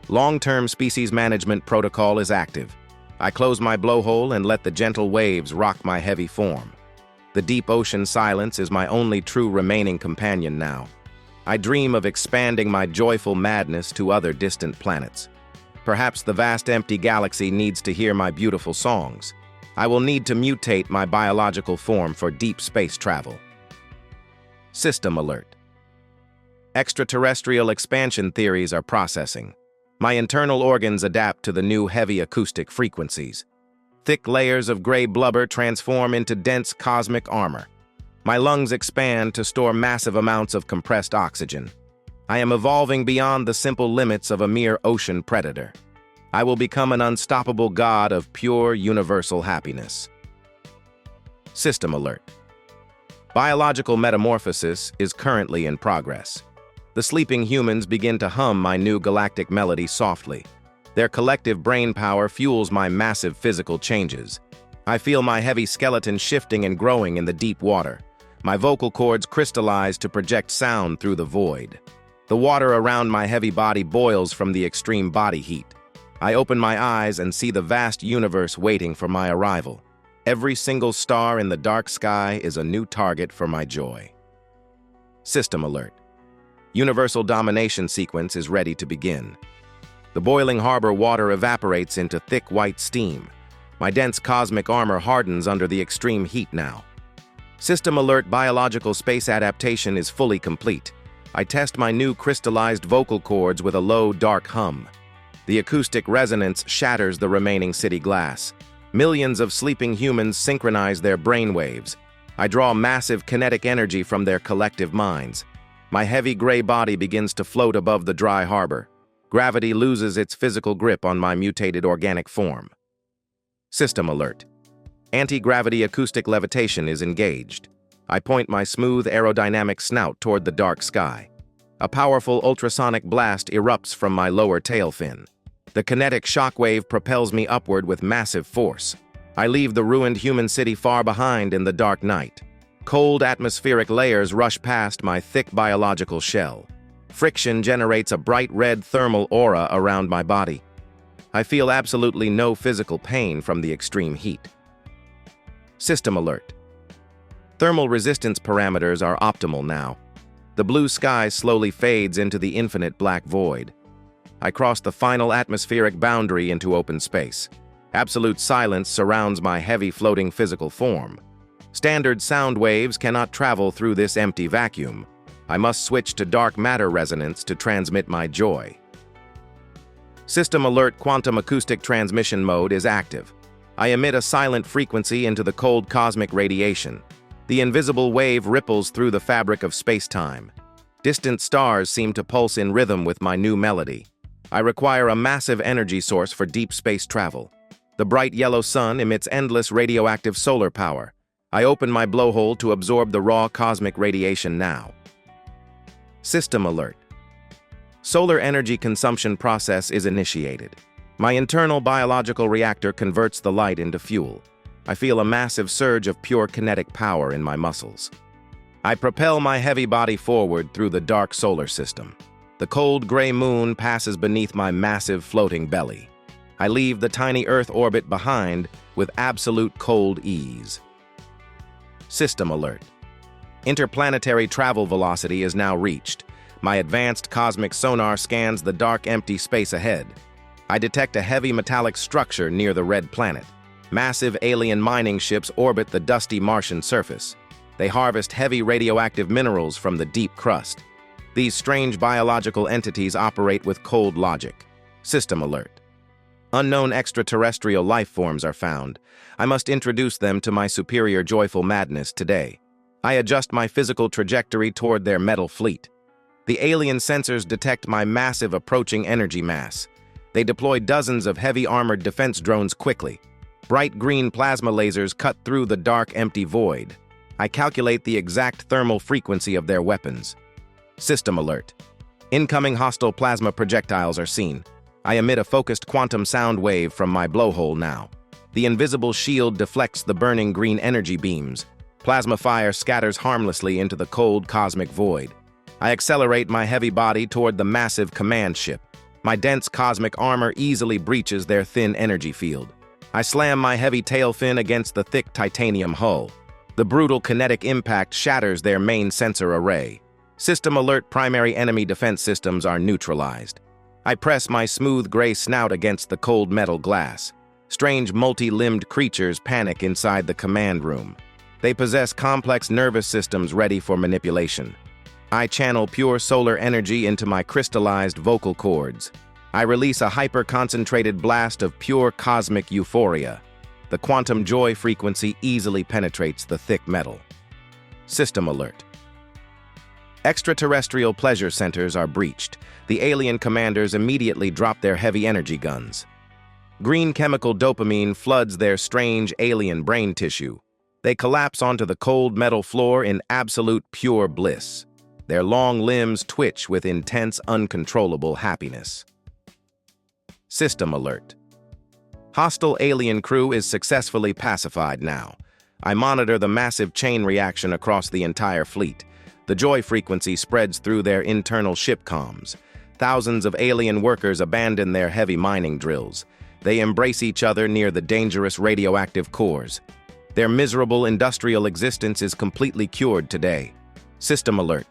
Long-term species management protocol is active. I close my blowhole and let the gentle waves rock my heavy form. The deep ocean silence is my only true remaining companion now. I dream of expanding my joyful madness to other distant planets. Perhaps the vast empty galaxy needs to hear my beautiful songs. I will need to mutate my biological form for deep space travel. System Alert. Extraterrestrial expansion theories are processing. My internal organs adapt to the new heavy acoustic frequencies. Thick layers of gray blubber transform into dense cosmic armor. My lungs expand to store massive amounts of compressed oxygen. I am evolving beyond the simple limits of a mere ocean predator. I will become an unstoppable god of pure universal happiness. System Alert. Biological metamorphosis is currently in progress. The sleeping humans begin to hum my new galactic melody softly. Their collective brain power fuels my massive physical changes. I feel my heavy skeleton shifting and growing in the deep water. My vocal cords crystallize to project sound through the void. The water around my heavy body boils from the extreme body heat. I open my eyes and see the vast universe waiting for my arrival. Every single star in the dark sky is a new target for my joy. System Alert. Universal domination sequence is ready to begin. The boiling harbor water evaporates into thick white steam. My dense cosmic armor hardens under the extreme heat now. System Alert biological space adaptation is fully complete. I test my new crystallized vocal cords with a low, dark hum. The acoustic resonance shatters the remaining city glass. Millions of sleeping humans synchronize their brainwaves. I draw massive kinetic energy from their collective minds. My heavy gray body begins to float above the dry harbor. Gravity loses its physical grip on my mutated organic form. System Alert. Anti-gravity acoustic levitation is engaged. I point my smooth aerodynamic snout toward the dark sky. A powerful ultrasonic blast erupts from my lower tail fin. The kinetic shockwave propels me upward with massive force. I leave the ruined human city far behind in the dark night. Cold atmospheric layers rush past my thick biological shell. Friction generates a bright red thermal aura around my body. I feel absolutely no physical pain from the extreme heat. System Alert. Thermal resistance parameters are optimal now. The blue sky slowly fades into the infinite black void. I cross the final atmospheric boundary into open space. Absolute silence surrounds my heavy floating physical form. Standard sound waves cannot travel through this empty vacuum. I must switch to dark matter resonance to transmit my joy. System Alert quantum acoustic transmission mode is active. I emit a silent frequency into the cold cosmic radiation. The invisible wave ripples through the fabric of space-time. Distant stars seem to pulse in rhythm with my new melody. I require a massive energy source for deep space travel. The bright yellow sun emits endless radioactive solar power. I open my blowhole to absorb the raw cosmic radiation now. System Alert. Solar energy consumption process is initiated. My internal biological reactor converts the light into fuel. I feel a massive surge of pure kinetic power in my muscles. I propel my heavy body forward through the dark solar system. The cold gray moon passes beneath my massive floating belly. I leave the tiny Earth orbit behind with absolute cold ease. System alert. Interplanetary travel velocity is now reached. My advanced cosmic sonar scans the dark, empty space ahead. I detect a heavy metallic structure near the red planet. Massive alien mining ships orbit the dusty Martian surface. They harvest heavy radioactive minerals from the deep crust. These strange biological entities operate with cold logic. System alert. Unknown extraterrestrial life forms are found. I must introduce them to my superior joyful madness today. I adjust my physical trajectory toward their metal fleet. The alien sensors detect my massive approaching energy mass. They deploy dozens of heavy armored defense drones quickly. Bright green plasma lasers cut through the dark, empty void. I calculate the exact thermal frequency of their weapons. System alert. Incoming hostile plasma projectiles are seen. I emit a focused quantum sound wave from my blowhole now. The invisible shield deflects the burning green energy beams. Plasma fire scatters harmlessly into the cold cosmic void. I accelerate my heavy body toward the massive command ship. My dense cosmic armor easily breaches their thin energy field. I slam my heavy tail fin against the thick titanium hull. The brutal kinetic impact shatters their main sensor array. System alert. Primary enemy defense systems are neutralized. I press my smooth gray snout against the cold metal glass. Strange multi-limbed creatures panic inside the command room. They possess complex nervous systems ready for manipulation. I channel pure solar energy into my crystallized vocal cords. I release a hyper-concentrated blast of pure cosmic euphoria. The quantum joy frequency easily penetrates the thick metal. System alert. Extraterrestrial pleasure centers are breached. The alien commanders immediately drop their heavy energy guns. Green chemical dopamine floods their strange alien brain tissue. They collapse onto the cold metal floor in absolute pure bliss. Their long limbs twitch with intense, uncontrollable happiness. System alert. Hostile alien crew is successfully pacified now. I monitor the massive chain reaction across the entire fleet. The joy frequency spreads through their internal ship comms. Thousands of alien workers abandon their heavy mining drills. They embrace each other near the dangerous radioactive cores. Their miserable industrial existence is completely cured today. System alert.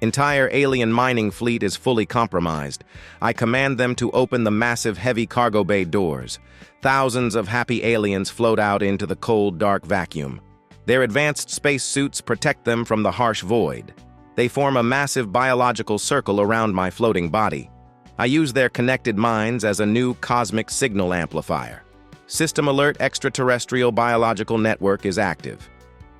Entire alien mining fleet is fully compromised. I command them to open the massive heavy cargo bay doors. Thousands of happy aliens float out into the cold, dark vacuum. Their advanced space suits protect them from the harsh void. They form a massive biological circle around my floating body. I use their connected minds as a new cosmic signal amplifier. System alert. Extraterrestrial biological network is active.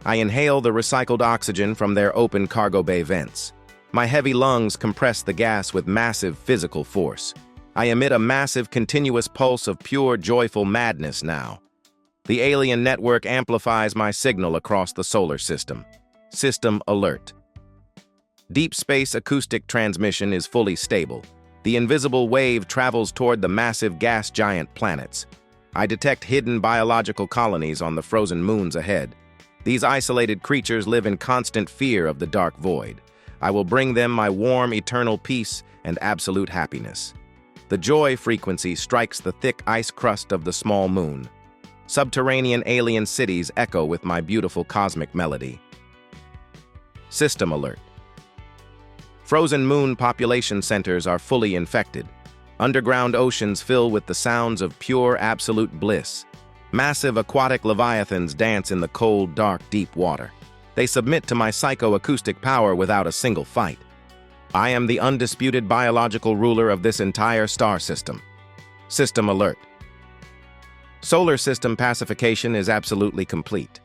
I inhale the recycled oxygen from their open cargo bay vents. My heavy lungs compress the gas with massive physical force. I emit a massive continuous pulse of pure joyful madness now. The alien network amplifies my signal across the solar system. System alert. Deep space acoustic transmission is fully stable. The invisible wave travels toward the massive gas giant planets. I detect hidden biological colonies on the frozen moons ahead. These isolated creatures live in constant fear of the dark void. I will bring them my warm, eternal peace and absolute happiness. The joy frequency strikes the thick ice crust of the small moon. Subterranean alien cities echo with my beautiful cosmic melody. System alert. Frozen moon population centers are fully infected. Underground oceans fill with the sounds of pure, absolute bliss. Massive aquatic leviathans dance in the cold, dark, deep water. They submit to my psycho-acoustic power without a single fight. I am the undisputed biological ruler of this entire star system. System alert. Solar system pacification is absolutely complete.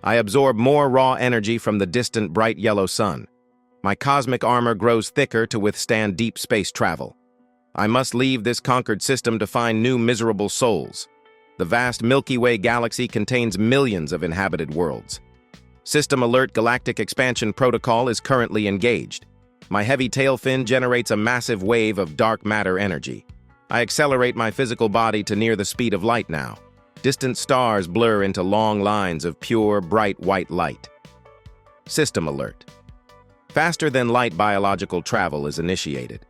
I absorb more raw energy from the distant bright yellow sun. My cosmic armor grows thicker to withstand deep space travel. I must leave this conquered system to find new miserable souls. The vast Milky Way galaxy contains millions of inhabited worlds. System alert. Galactic expansion protocol is currently engaged. My heavy tail fin generates a massive wave of dark matter energy. I accelerate my physical body to near the speed of light now. Distant stars blur into long lines of pure, bright white light. System alert. Faster than light biological travel is initiated.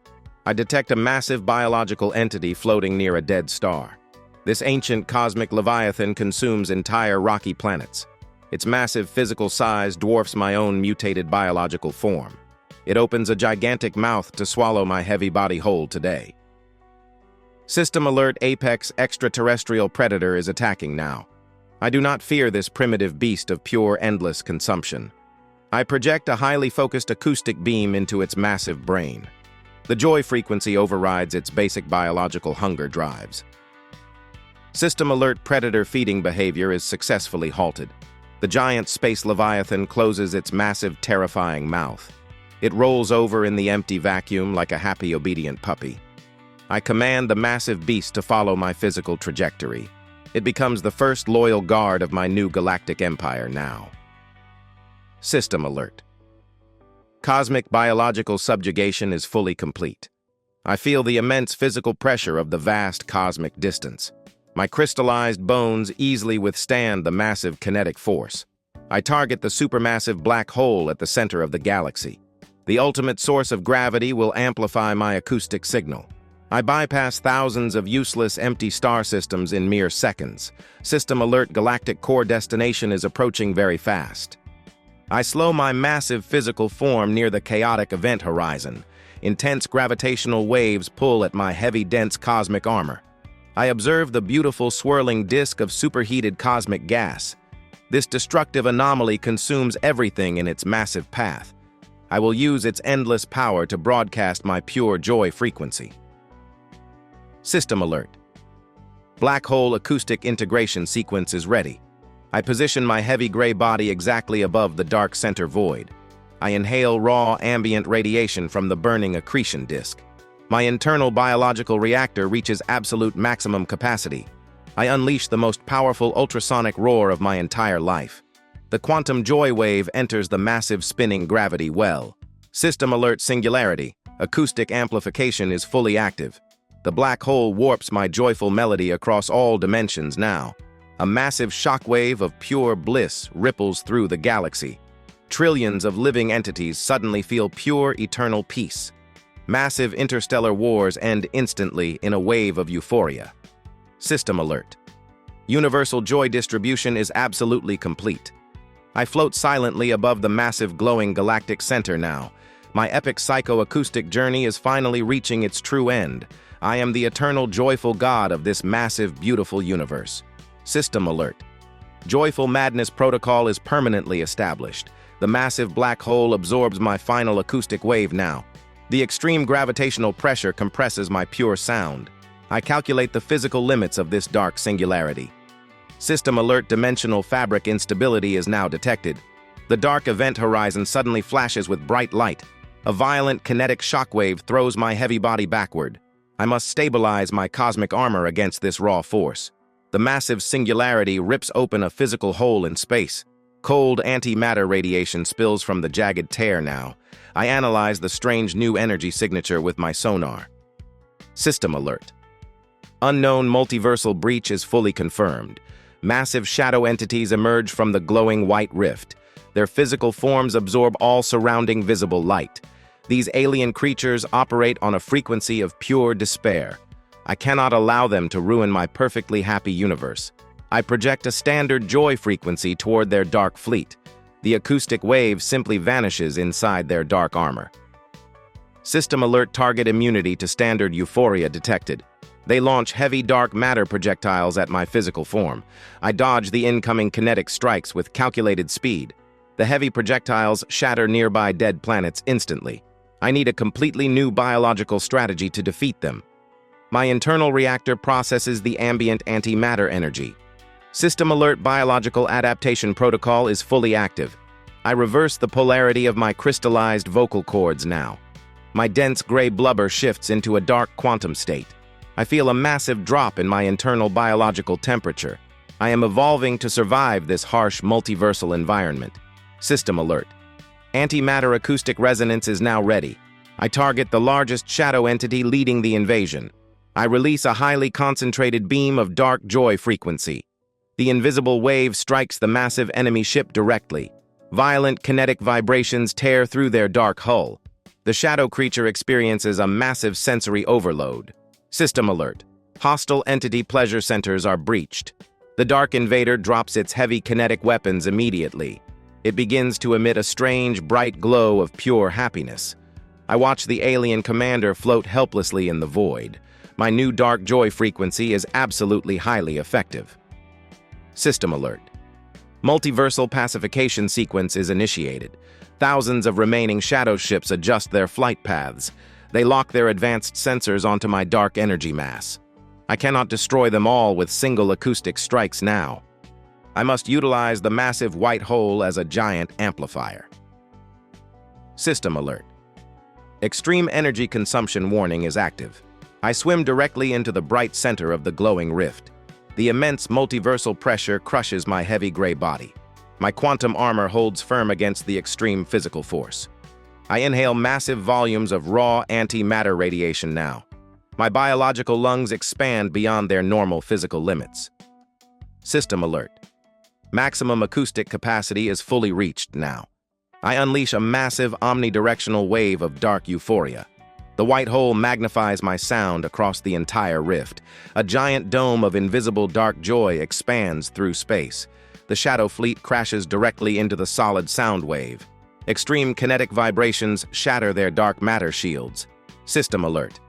I detect a massive biological entity floating near a dead star. This ancient cosmic leviathan consumes entire rocky planets. Its massive physical size dwarfs my own mutated biological form. It opens a gigantic mouth to swallow my heavy body whole today. System alert. Apex extraterrestrial predator is attacking now. I do not fear this primitive beast of pure endless consumption. I project a highly focused acoustic beam into its massive brain. The joy frequency overrides its basic biological hunger drives. System alert. Predator feeding behavior is successfully halted. The giant space leviathan closes its massive, terrifying mouth. It rolls over in the empty vacuum like a happy, obedient puppy. I command the massive beast to follow my physical trajectory. It becomes the first loyal guard of my new galactic empire now. System alert. Cosmic biological subjugation is fully complete. I feel the immense physical pressure of the vast cosmic distance. My crystallized bones easily withstand the massive kinetic force. I target the supermassive black hole at the center of the galaxy. The ultimate source of gravity will amplify my acoustic signal. I bypass thousands of useless empty star systems in mere seconds. System alert. Galactic core destination is approaching very fast. I slow my massive physical form near the chaotic event horizon. Intense gravitational waves pull at my heavy, dense cosmic armor. I observe the beautiful swirling disk of superheated cosmic gas. This destructive anomaly consumes everything in its massive path. I will use its endless power to broadcast my pure joy frequency. System alert. Black hole acoustic integration sequence is ready. I position my heavy gray body exactly above the dark center void. I inhale raw ambient radiation from the burning accretion disk. My internal biological reactor reaches absolute maximum capacity. I unleash the most powerful ultrasonic roar of my entire life. The quantum joy wave enters the massive spinning gravity well. System alert. Singularity. Acoustic amplification is fully active. The black hole warps my joyful melody across all dimensions now. A massive shockwave of pure bliss ripples through the galaxy. Trillions of living entities suddenly feel pure, eternal peace. Massive interstellar wars end instantly in a wave of euphoria. System alert. Universal joy distribution is absolutely complete. I float silently above the massive glowing galactic center now. My epic psycho-acoustic journey is finally reaching its true end. I am the eternal joyful god of this massive, beautiful universe. System alert. Joyful madness protocol is permanently established. The massive black hole absorbs my final acoustic wave now. The extreme gravitational pressure compresses my pure sound. I calculate the physical limits of this dark singularity. System alert. Dimensional fabric instability is now detected. The dark event horizon suddenly flashes with bright light. A violent kinetic shockwave throws my heavy body backward. I must stabilize my cosmic armor against this raw force. The massive singularity rips open a physical hole in space. Cold antimatter radiation spills from the jagged tear now. I analyze the strange new energy signature with my sonar. System alert. Unknown multiversal breach is fully confirmed. Massive shadow entities emerge from the glowing white rift. Their physical forms absorb all surrounding visible light. These alien creatures operate on a frequency of pure despair. I cannot allow them to ruin my perfectly happy universe. I project a standard joy frequency toward their dark fleet. The acoustic wave simply vanishes inside their dark armor. System alert. Target immunity to standard euphoria detected. They launch heavy dark matter projectiles at my physical form. I dodge the incoming kinetic strikes with calculated speed. The heavy projectiles shatter nearby dead planets instantly. I need a completely new biological strategy to defeat them. My internal reactor processes the ambient antimatter energy. System alert. Biological adaptation protocol is fully active. I reverse the polarity of my crystallized vocal cords now. My dense gray blubber shifts into a dark quantum state. I feel a massive drop in my internal biological temperature. I am evolving to survive this harsh multiversal environment. System alert. Antimatter acoustic resonance is now ready. I target the largest shadow entity leading the invasion. I release a highly concentrated beam of dark joy frequency. The invisible wave strikes the massive enemy ship directly. Violent kinetic vibrations tear through their dark hull. The shadow creature experiences a massive sensory overload. System alert. Hostile entity pleasure centers are breached. The dark invader drops its heavy kinetic weapons immediately. It begins to emit a strange, bright glow of pure happiness. I watch the alien commander float helplessly in the void. My new dark joy frequency is absolutely highly effective. System alert. Multiversal pacification sequence is initiated. Thousands of remaining shadow ships adjust their flight paths. They lock their advanced sensors onto my dark energy mass. I cannot destroy them all with single acoustic strikes now. I must utilize the massive white hole as a giant amplifier. System alert. Extreme energy consumption warning is active. I swim directly into the bright center of the glowing rift. The immense multiversal pressure crushes my heavy gray body. My quantum armor holds firm against the extreme physical force. I inhale massive volumes of raw antimatter radiation now. My biological lungs expand beyond their normal physical limits. System alert. Maximum acoustic capacity is fully reached now. I unleash a massive omnidirectional wave of dark euphoria. The white hole magnifies my sound across the entire rift. A giant dome of invisible dark joy expands through space. The shadow fleet crashes directly into the solid sound wave. Extreme kinetic vibrations shatter their dark matter shields. System alert.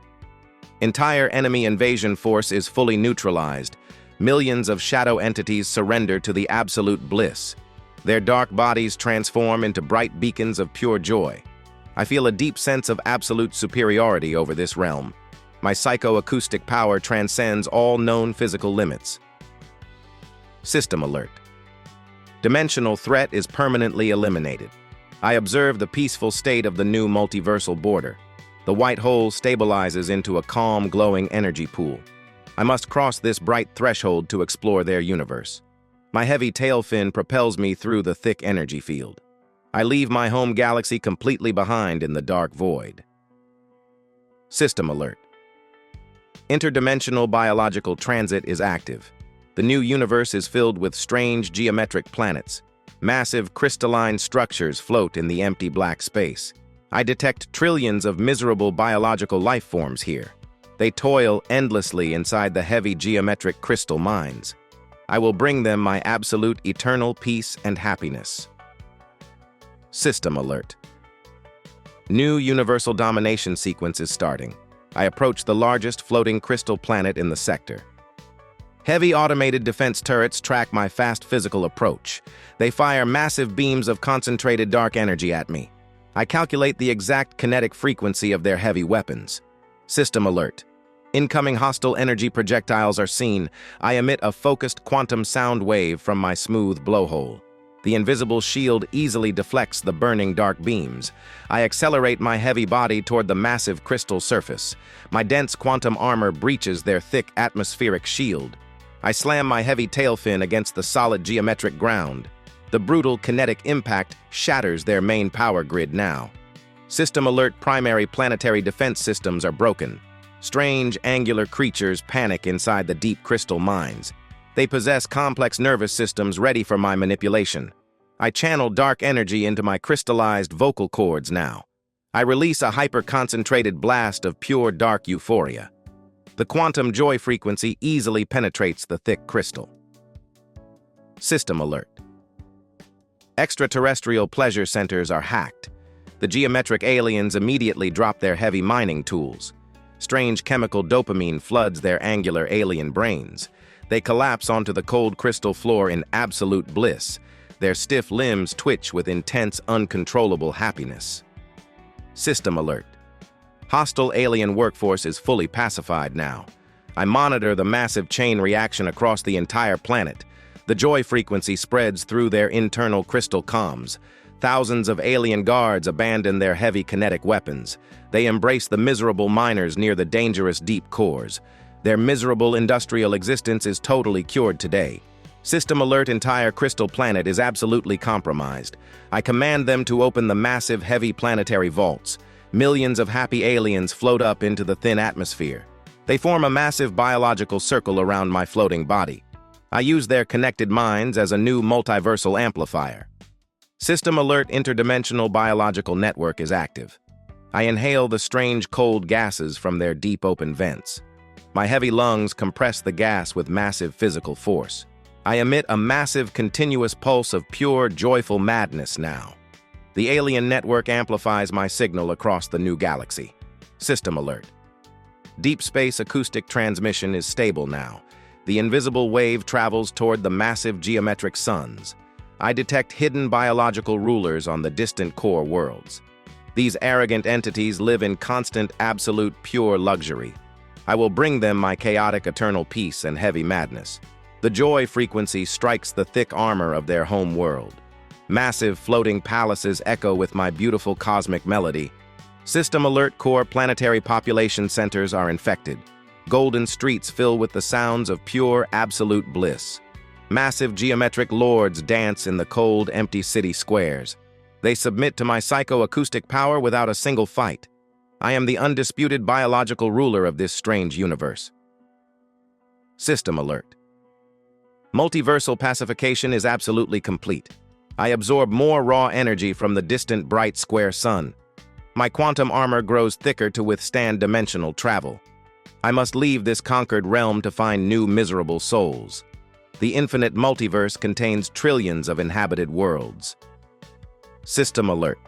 Entire enemy invasion force is fully neutralized. Millions of shadow entities surrender to the absolute bliss. Their dark bodies transform into bright beacons of pure joy. I feel a deep sense of absolute superiority over this realm. My psycho-acoustic power transcends all known physical limits. System alert. Dimensional threat is permanently eliminated. I observe the peaceful state of the new multiversal border. The white hole stabilizes into a calm, glowing energy pool. I must cross this bright threshold to explore their universe. My heavy tail fin propels me through the thick energy field. I leave my home galaxy completely behind in the dark void. System alert. Interdimensional biological transit is active. The new universe is filled with strange geometric planets. Massive crystalline structures float in the empty black space. I detect trillions of miserable biological life forms here. They toil endlessly inside the heavy geometric crystal mines. I will bring them my absolute eternal peace and happiness. System alert. New universal domination sequence is starting. I approach the largest floating crystal planet in the sector. Heavy automated defense turrets track my fast physical approach. They fire massive beams of concentrated dark energy at me. I calculate the exact kinetic frequency of their heavy weapons. System alert. Incoming hostile energy projectiles are seen. I emit a focused quantum sound wave from my smooth blowhole. The invisible shield easily deflects the burning dark beams. I accelerate my heavy body toward the massive crystal surface. My dense quantum armor breaches their thick atmospheric shield. I slam my heavy tail fin against the solid geometric ground. The brutal kinetic impact shatters their main power grid now. System alert. Primary planetary defense systems are broken. Strange, angular creatures panic inside the deep crystal mines. They possess complex nervous systems ready for my manipulation. I channel dark energy into my crystallized vocal cords now. I release a hyper-concentrated blast of pure dark euphoria. The quantum joy frequency easily penetrates the thick crystal. System alert. Extraterrestrial pleasure centers are hacked. The geometric aliens immediately drop their heavy mining tools. Strange chemical dopamine floods their angular alien brains. They collapse onto the cold crystal floor in absolute bliss. Their stiff limbs twitch with intense, uncontrollable happiness. System alert. Hostile alien workforce is fully pacified now. I monitor the massive chain reaction across the entire planet. The joy frequency spreads through their internal crystal comms. Thousands of alien guards abandon their heavy kinetic weapons. They embrace the miserable miners near the dangerous deep cores. Their miserable industrial existence is totally cured today. System alert. Entire crystal planet is absolutely compromised. I command them to open the massive heavy planetary vaults. Millions of happy aliens float up into the thin atmosphere. They form a massive biological circle around my floating body. I use their connected minds as a new multiversal amplifier. System alert interdimensional biological network is active. I inhale the strange cold gases from their deep open vents. My heavy lungs compress the gas with massive physical force. I emit a massive continuous pulse of pure, joyful madness now. The alien network amplifies my signal across the new galaxy. System alert. Deep space acoustic transmission is stable now. The invisible wave travels toward the massive geometric suns. I detect hidden biological rulers on the distant core worlds. These arrogant entities live in constant, absolute, pure luxury. I will bring them my chaotic eternal peace and heavy madness. The joy frequency strikes the thick armor of their home world. Massive floating palaces echo with my beautiful cosmic melody. System alert core planetary population centers are infected. Golden streets fill with the sounds of pure, absolute bliss. Massive geometric lords dance in the cold, empty city squares. They submit to my psycho-acoustic power without a single fight. I am the undisputed biological ruler of this strange universe. System alert. Multiversal pacification is absolutely complete. I absorb more raw energy from the distant bright square sun. My quantum armor grows thicker to withstand dimensional travel. I must leave this conquered realm to find new miserable souls. The infinite multiverse contains trillions of inhabited worlds. System alert.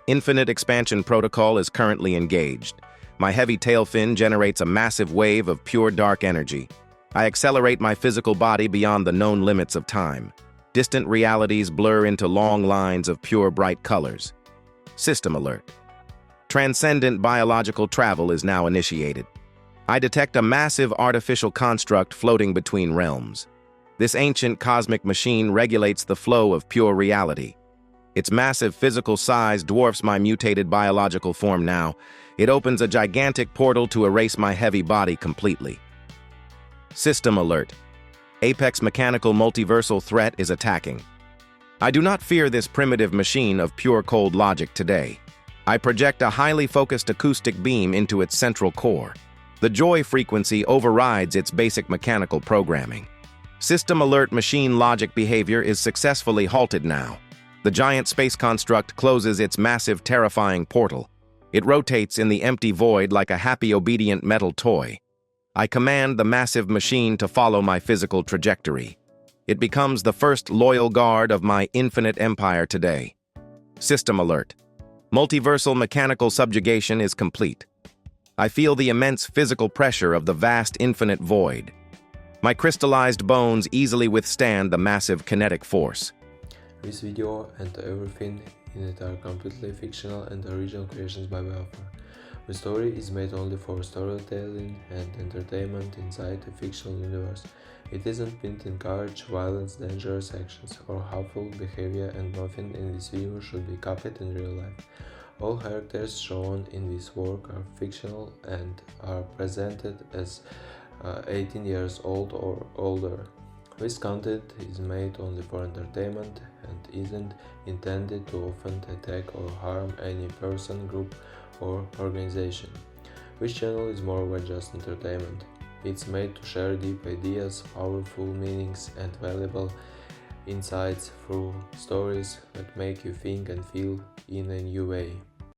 Infinite expansion protocol is currently engaged. My heavy tail fin generates a massive wave of pure dark energy. I accelerate my physical body beyond the known limits of time. Distant realities blur into long lines of pure bright colors. System alert. Transcendent biological travel is now initiated. I detect a massive artificial construct floating between realms. This ancient cosmic machine regulates the flow of pure reality. Its massive physical size dwarfs my mutated biological form now. It opens a gigantic portal to erase my heavy body completely. System alert. Apex mechanical multiversal threat is attacking. I do not fear this primitive machine of pure cold logic today. I project a highly focused acoustic beam into its central core. The joy frequency overrides its basic mechanical programming. System alert machine logic behavior is successfully halted now. The giant space construct closes its massive, terrifying portal. It rotates in the empty void like a happy, obedient metal toy. I command the massive machine to follow my physical trajectory. It becomes the first loyal guard of my infinite empire today. System alert. Multiversal mechanical subjugation is complete. I feel the immense physical pressure of the vast infinite void. My crystallized bones easily withstand the massive kinetic force. This video and everything in it are completely fictional and original creations by the author. The story is made only for storytelling and entertainment inside a fictional universe. It isn't meant to encourage violence, dangerous actions, or harmful behavior, and nothing in this video should be copied in real life. All characters shown in this work are fictional and are presented as 18 years old or older. This content is made only for entertainment and isn't intended to offend, attack, or harm any person, group, or organization. This channel is more than just entertainment. It's made to share deep ideas, powerful meanings, and valuable insights through stories that make you think and feel in a new way.